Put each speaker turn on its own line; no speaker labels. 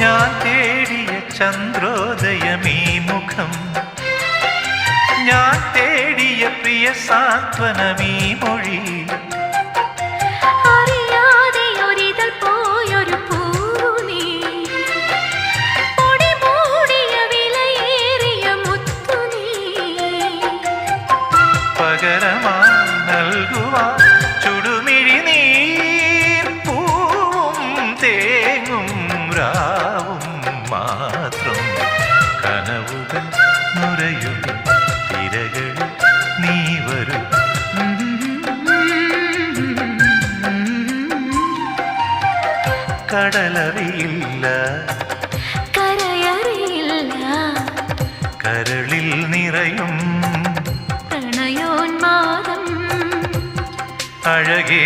ഞാൻ തേടിയ ചന്ദ്രോദയമീ മുഖം, ഞാൻ തേടിയ പ്രിയ സാന്ത്വനമീ മൊഴി.
അറിയാതെ ഒരിതൾ പോയൊരു പൂനീ, പൊടി മൂടിയ വിലയേറിയ മുത്തുനീ.
പകരമായി നൽകുവാൻ ചുടുമിഴി നീർ പൂവും തേങ്ങും രാവും മാത്രം. കനവുകൾ നുരയും തിരകൾ നീ വരും. കടലറിയില്ല,
കരയറിയില്ല,
കരളിൽ നിറയും
പ്രണയോന്മാദം
അഴകേ